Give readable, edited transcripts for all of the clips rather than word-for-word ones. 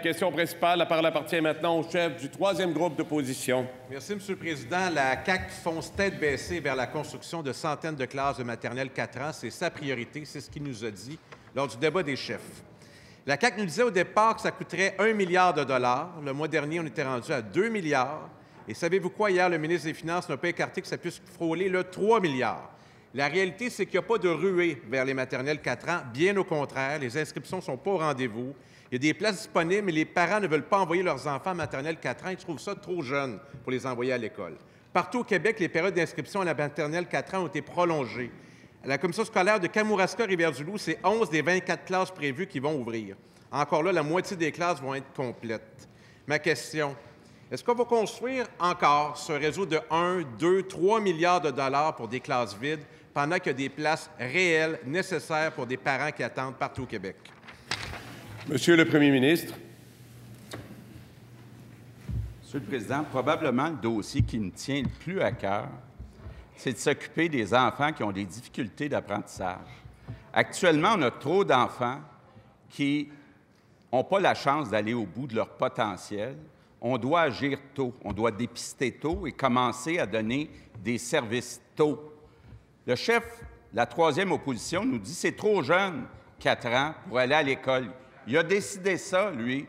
question principale. La parole appartient maintenant au chef du troisième groupe d'opposition. Merci, M. le Président. La CAQ fonce tête baissée vers la construction de centaines de classes de maternelle 4 ans. C'est sa priorité, c'est ce qu'il nous a dit lors du débat des chefs. La CAQ nous disait au départ que ça coûterait 1 milliard de dollars. Le mois dernier, on était rendu à 2 milliards. Et savez-vous quoi? Hier, le ministre des Finances n'a pas écarté que ça puisse frôler le 3 milliards. La réalité, c'est qu'il n'y a pas de ruée vers les maternelles 4 ans. Bien au contraire, les inscriptions ne sont pas au rendez-vous. Il y a des places disponibles, mais les parents ne veulent pas envoyer leurs enfants en maternelle 4 ans. Ils trouvent ça trop jeune pour les envoyer à l'école. Partout au Québec, les périodes d'inscription à la maternelle 4 ans ont été prolongées. À la commission scolaire de Kamouraska-Rivière-du-Loup, c'est 11 des 24 classes prévues qui vont ouvrir. Encore là, la moitié des classes vont être complètes. Ma question, est-ce qu'on va construire encore ce réseau de 1, 2, 3 milliards de dollars pour des classes vides pendant qu'il y a des places réelles nécessaires pour des parents qui attendent partout au Québec? Monsieur le Premier ministre. Monsieur le Président, probablement le dossier qui me tient le plus à cœur, c'est de s'occuper des enfants qui ont des difficultés d'apprentissage. Actuellement, on a trop d'enfants qui n'ont pas la chance d'aller au bout de leur potentiel. On doit agir tôt, on doit dépister tôt et commencer à donner des services tôt. Le chef de la troisième opposition nous dit que c'est trop jeune, 4 ans, pour aller à l'école. Il a décidé ça, lui.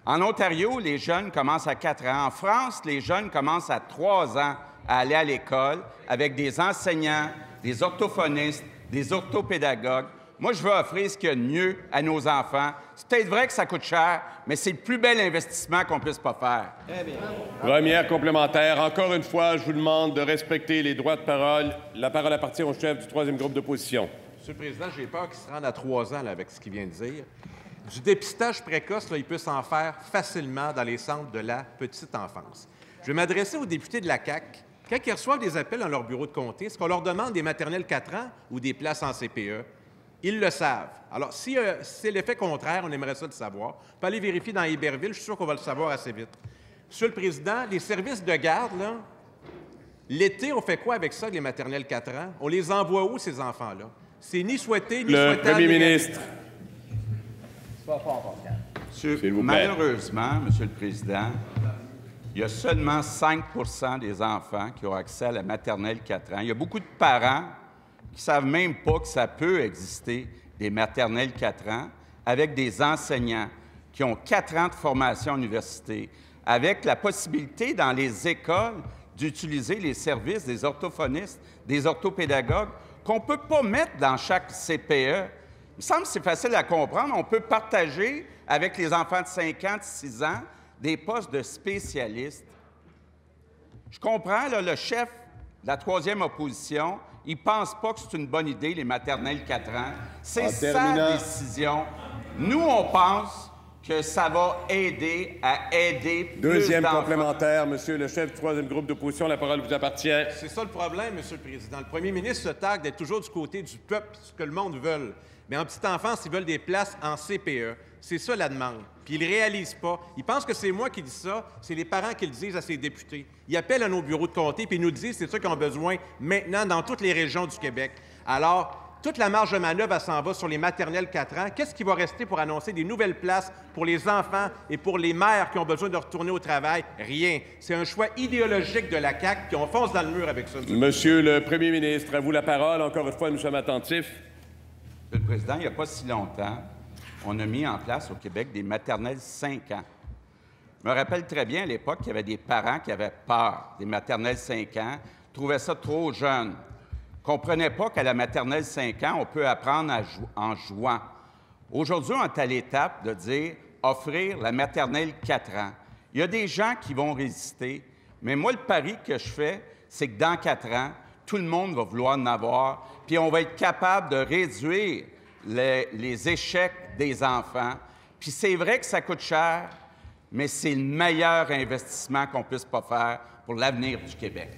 En Ontario, les jeunes commencent à 4 ans. En France, les jeunes commencent à 3 ans à aller à l'école avec des enseignants, des orthophonistes, des orthopédagogues. Moi, je veux offrir ce qu'il y a de mieux à nos enfants. C'est peut-être vrai que ça coûte cher, mais c'est le plus bel investissement qu'on puisse pas faire. Très bien. Première complémentaire. Encore une fois, je vous demande de respecter les droits de parole. La parole appartient au chef du troisième groupe d'opposition. Monsieur le Président, j'ai peur qu'il se rende à 3 ans là, avec ce qu'il vient de dire. Du dépistage précoce, là, il peut s'en faire facilement dans les centres de la petite enfance. Je vais m'adresser aux députés de la CAQ. Quand ils reçoivent des appels dans leur bureau de comté, est-ce qu'on leur demande des maternelles 4 ans ou des places en CPE? Ils le savent. Alors, si c'est l'effet contraire, on aimerait ça le savoir. On peut aller vérifier dans Iberville, je suis sûr qu'on va le savoir assez vite. Monsieur le Président, les services de garde, là, l'été, on fait quoi avec ça, les maternelles 4 ans? On les envoie où, ces enfants-là? C'est ni souhaité, ni souhaitable. Le Premier ministre. Malheureusement, Monsieur le Président, il y a seulement 5 des enfants qui ont accès à la maternelle 4 ans. Il y a beaucoup de parents qui ne savent même pas que ça peut exister, des maternelles 4 ans, avec des enseignants qui ont 4 ans de formation à l'université, avec la possibilité dans les écoles d'utiliser les services des orthophonistes, des orthopédagogues, qu'on ne peut pas mettre dans chaque CPE. Il me semble que c'est facile à comprendre. On peut partager avec les enfants de 5 ans, de 6 ans, des postes de spécialistes. Je comprends, là, le chef de la troisième opposition, il ne pense pas que c'est une bonne idée, les maternelles 4 ans. C'est sa décision. Nous, on pense que ça va aider à aider plus d'enfants. Deuxième complémentaire, Monsieur le chef du troisième groupe d'opposition, la parole vous appartient. C'est ça le problème, Monsieur le Président. Le premier ministre se targue d'être toujours du côté du peuple, ce que le monde veut. Mais en petite enfance, ils veulent des places en CPE. C'est ça la demande. Puis ils ne réalisent pas. Ils pensent que c'est moi qui dis ça, c'est les parents qui le disent à ces députés. Ils appellent à nos bureaux de comté puis ils nous disent c'est ça qu'ils ont besoin maintenant dans toutes les régions du Québec. Alors, toute la marge de manœuvre, elle s'en va sur les maternelles 4 ans. Qu'est-ce qui va rester pour annoncer des nouvelles places pour les enfants et pour les mères qui ont besoin de retourner au travail? Rien. C'est un choix idéologique de la CAQ, puis on fonce dans le mur avec ça. Monsieur le Premier ministre, à vous la parole. Encore une fois, nous sommes attentifs. Monsieur le Président, il n'y a pas si longtemps, on a mis en place au Québec des maternelles 5 ans. Je me rappelle très bien à l'époque qu'il y avait des parents qui avaient peur des maternelles 5 ans, trouvaient ça trop jeune. Ne comprenaient pas qu'à la maternelle 5 ans, on peut apprendre en jouant. Aujourd'hui, on est à l'étape de dire offrir la maternelle 4 ans. Il y a des gens qui vont résister, mais moi, le pari que je fais, c'est que dans 4 ans, tout le monde va vouloir en avoir, puis on va être capable de réduire les échecs des enfants. Puis c'est vrai que ça coûte cher, mais c'est le meilleur investissement qu'on puisse pas faire pour l'avenir du Québec.